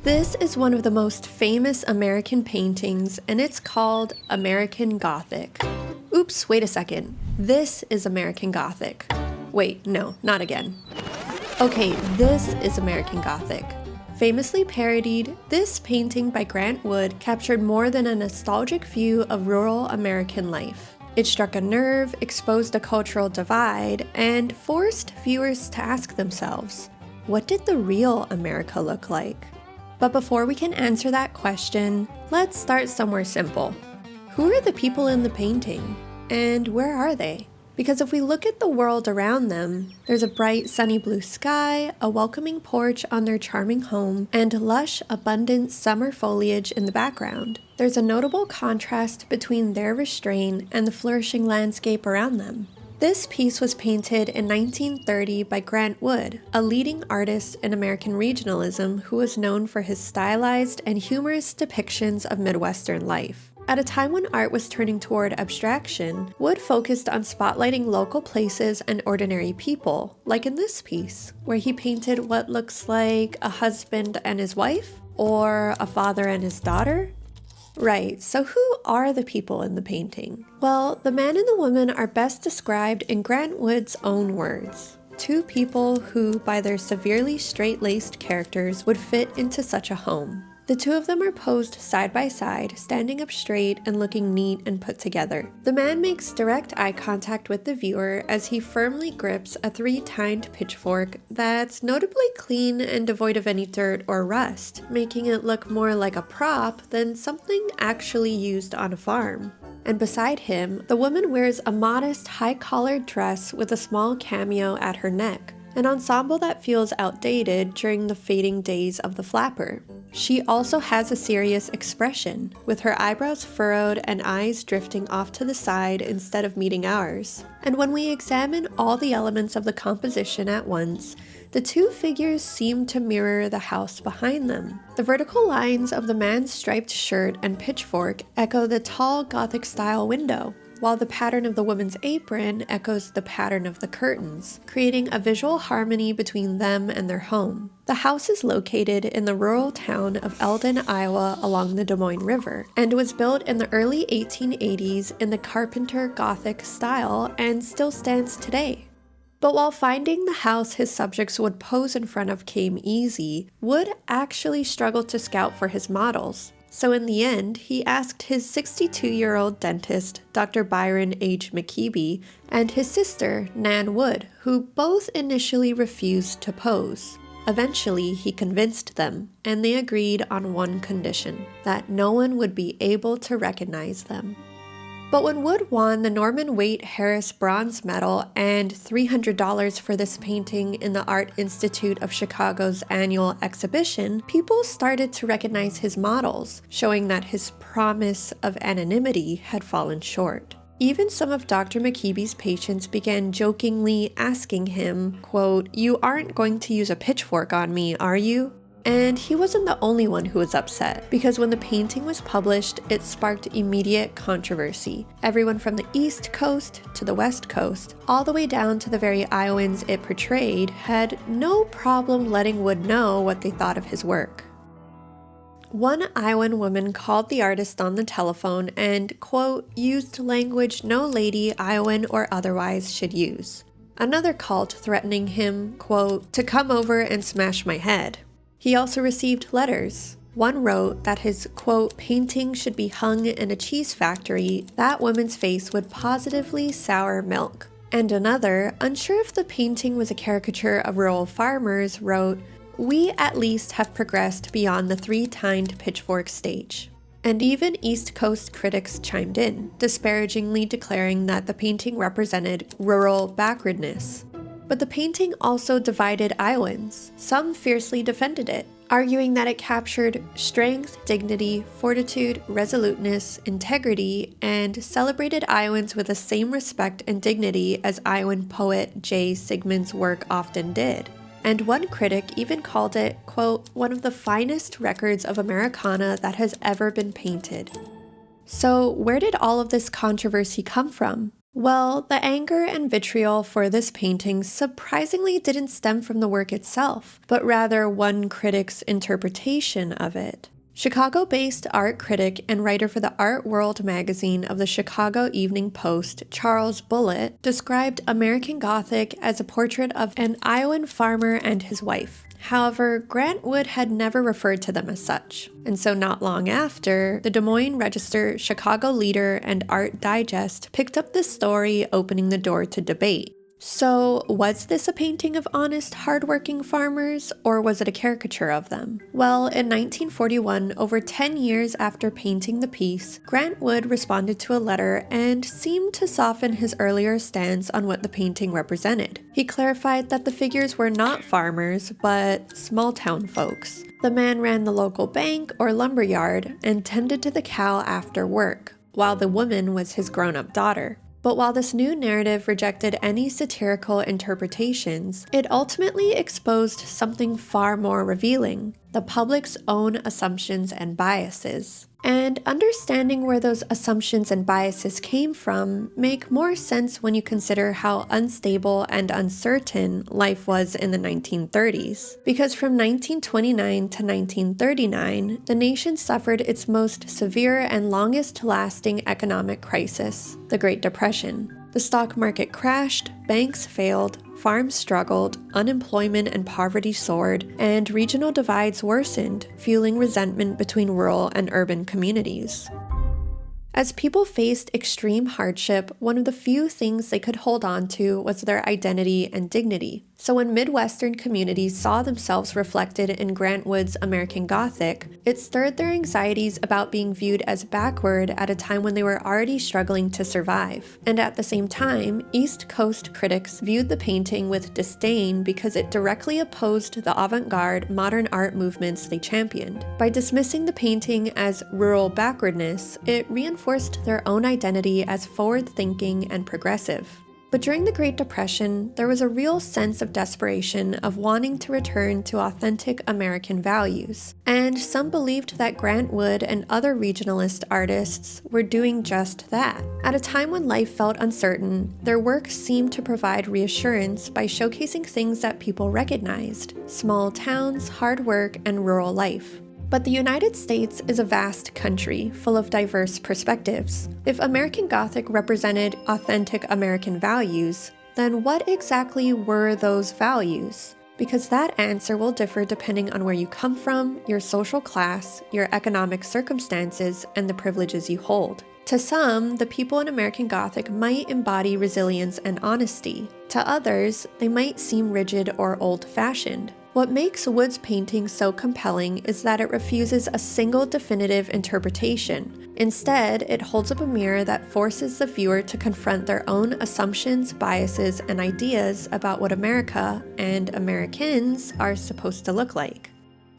This is one of the most famous American paintings, and it's called American Gothic. Oops, wait a second. This is American Gothic. Wait, no, not again. Okay, this is American Gothic. Famously parodied, this painting by Grant Wood captured more than a nostalgic view of rural American life. It struck a nerve, exposed a cultural divide, and forced viewers to ask themselves, what did the real America look like? But before we can answer that question, let's start somewhere simple. Who are the people in the painting? And where are they? Because if we look at the world around them, there's a bright sunny blue sky, a welcoming porch on their charming home, and lush, abundant summer foliage in the background. There's a notable contrast between their restraint and the flourishing landscape around them. This piece was painted in 1930 by Grant Wood, a leading artist in American regionalism who was known for his stylized and humorous depictions of Midwestern life. At a time when art was turning toward abstraction, Wood focused on spotlighting local places and ordinary people, like in this piece, where he painted what looks like a husband and his wife, or a father and his daughter. Right, so who are the people in the painting? Well, the man and the woman are best described in Grant Wood's own words. Two people who, by their severely straight-laced characters, would fit into such a home. The two of them are posed side by side, standing up straight and looking neat and put together. The man makes direct eye contact with the viewer as he firmly grips a three-tined pitchfork that's notably clean and devoid of any dirt or rust, making it look more like a prop than something actually used on a farm. And beside him, the woman wears a modest, high-collared dress with a small cameo at her neck, an ensemble that feels outdated during the fading days of the flapper. She also has a serious expression, with her eyebrows furrowed and eyes drifting off to the side instead of meeting ours. And when we examine all the elements of the composition at once, the two figures seem to mirror the house behind them. The vertical lines of the man's striped shirt and pitchfork echo the tall Gothic-style window, while the pattern of the woman's apron echoes the pattern of the curtains, creating a visual harmony between them and their home. The house is located in the rural town of Eldon, Iowa along the Des Moines River, and was built in the early 1880s in the Carpenter Gothic style and still stands today. But while finding the house his subjects would pose in front of came easy, Wood actually struggled to scout for his models. So in the end, he asked his 62-year-old dentist, Dr. Byron H. McKeeby, and his sister, Nan Wood, who both initially refused to pose. Eventually, he convinced them, and they agreed on one condition, that no one would be able to recognize them. But when Wood won the Norman Waite Harris Bronze Medal and $300 for this painting in the Art Institute of Chicago's annual exhibition, people started to recognize his models, showing that his promise of anonymity had fallen short. Even some of Dr. McKeeby's patients began jokingly asking him, quote, "You aren't going to use a pitchfork on me, are you?" And he wasn't the only one who was upset, because when the painting was published, it sparked immediate controversy. Everyone from the East Coast to the West Coast, all the way down to the very Iowans it portrayed, had no problem letting Wood know what they thought of his work. One Iowan woman called the artist on the telephone and, quote, used language no lady, Iowan or otherwise, should use. Another called threatening him, quote, to come over and smash my head. He also received letters. One wrote that his, quote, painting should be hung in a cheese factory, that woman's face would positively sour milk. And another, unsure if the painting was a caricature of rural farmers, wrote, we at least have progressed beyond the three-tined pitchfork stage. And even East Coast critics chimed in, disparagingly declaring that the painting represented rural backwardness. But the painting also divided Iowans. Some fiercely defended it, arguing that it captured strength, dignity, fortitude, resoluteness, integrity, and celebrated Iowans with the same respect and dignity as Iowan poet J. Sigmund's work often did. And one critic even called it, quote, one of the finest records of Americana that has ever been painted. So where did all of this controversy come from? Well, the anger and vitriol for this painting surprisingly didn't stem from the work itself, but rather one critic's interpretation of it. Chicago-based art critic and writer for the Art World magazine of the Chicago Evening Post, Charles Bullitt, described American Gothic as a portrait of an Iowan farmer and his wife. However, Grant Wood had never referred to them as such, and so not long after, the Des Moines Register, Chicago Leader, and Art Digest picked up this story, opening the door to debate. So, was this a painting of honest, hardworking farmers, or was it a caricature of them? Well, in 1941, over 10 years after painting the piece, Grant Wood responded to a letter and seemed to soften his earlier stance on what the painting represented. He clarified that the figures were not farmers, but small-town folks. The man ran the local bank or lumber yard and tended to the cow after work, while the woman was his grown-up daughter. But while this new narrative rejected any satirical interpretations, it ultimately exposed something far more revealing: the public's own assumptions and biases. And understanding where those assumptions and biases came from make more sense when you consider how unstable and uncertain life was in the 1930s. Because from 1929 to 1939, the nation suffered its most severe and longest-lasting economic crisis, the Great Depression. The stock market crashed, banks failed, farms struggled, unemployment and poverty soared, and regional divides worsened, fueling resentment between rural and urban communities. As people faced extreme hardship, one of the few things they could hold on to was their identity and dignity. So when Midwestern communities saw themselves reflected in Grant Wood's American Gothic, it stirred their anxieties about being viewed as backward at a time when they were already struggling to survive. And at the same time, East Coast critics viewed the painting with disdain because it directly opposed the avant-garde modern art movements they championed. By dismissing the painting as rural backwardness, it reinforced their own identity as forward-thinking and progressive. But during the Great Depression, there was a real sense of desperation of wanting to return to authentic American values, and some believed that Grant Wood and other regionalist artists were doing just that. At a time when life felt uncertain, their work seemed to provide reassurance by showcasing things that people recognized: small towns, hard work, and rural life. But the United States is a vast country full of diverse perspectives. If American Gothic represented authentic American values, then what exactly were those values? Because that answer will differ depending on where you come from, your social class, your economic circumstances, and the privileges you hold. To some, the people in American Gothic might embody resilience and honesty. To others, they might seem rigid or old-fashioned. What makes Wood's painting so compelling is that it refuses a single definitive interpretation. Instead, it holds up a mirror that forces the viewer to confront their own assumptions, biases, and ideas about what America and Americans are supposed to look like.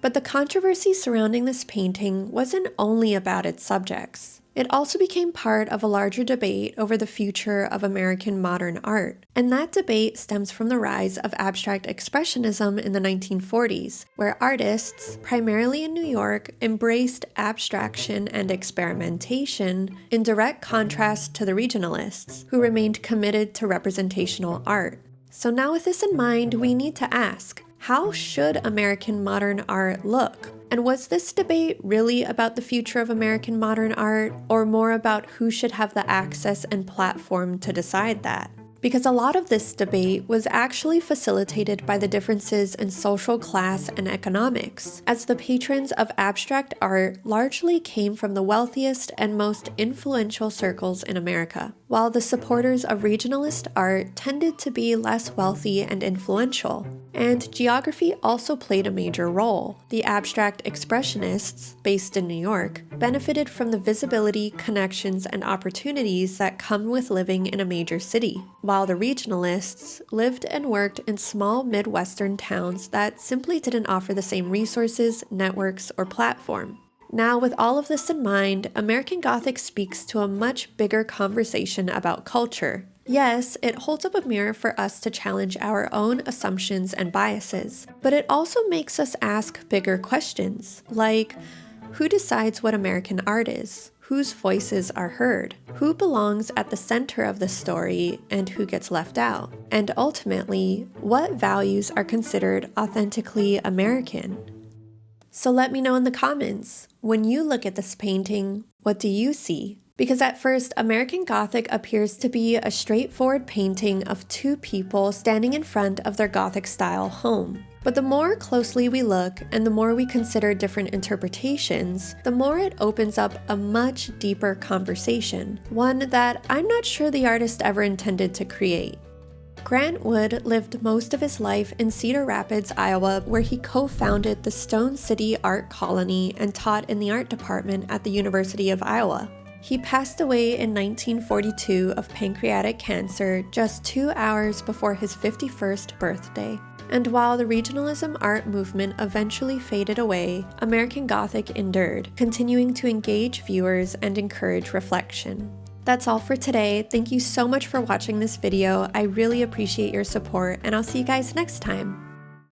But the controversy surrounding this painting wasn't only about its subjects. It also became part of a larger debate over the future of American modern art. And that debate stems from the rise of abstract expressionism in the 1940s, where artists, primarily in New York, embraced abstraction and experimentation in direct contrast to the regionalists, who remained committed to representational art. So now with this in mind, we need to ask, how should American modern art look? And was this debate really about the future of American modern art, or more about who should have the access and platform to decide that? Because a lot of this debate was actually facilitated by the differences in social class and economics, as the patrons of abstract art largely came from the wealthiest and most influential circles in America, while the supporters of regionalist art tended to be less wealthy and influential. And geography also played a major role. The abstract expressionists, based in New York, benefited from the visibility, connections, and opportunities that come with living in a major city, while the regionalists lived and worked in small Midwestern towns that simply didn't offer the same resources, networks, or platform. Now, with all of this in mind, American Gothic speaks to a much bigger conversation about culture. Yes, it holds up a mirror for us to challenge our own assumptions and biases, but it also makes us ask bigger questions, like, who decides what American art is? whose voices are heard, who belongs at the center of the story and who gets left out, and ultimately, what values are considered authentically American. So let me know in the comments, when you look at this painting, what do you see? Because at first, American Gothic appears to be a straightforward painting of two people standing in front of their Gothic-style home. But the more closely we look and the more we consider different interpretations, the more it opens up a much deeper conversation, one that I'm not sure the artist ever intended to create. Grant Wood lived most of his life in Cedar Rapids, Iowa, where he co-founded the Stone City Art Colony and taught in the art department at the University of Iowa. He passed away in 1942 of pancreatic cancer just 2 hours before his 51st birthday. And while the regionalism art movement eventually faded away, American Gothic endured, continuing to engage viewers and encourage reflection. That's all for today. Thank you so much for watching this video. I really appreciate your support, and I'll see you guys next time.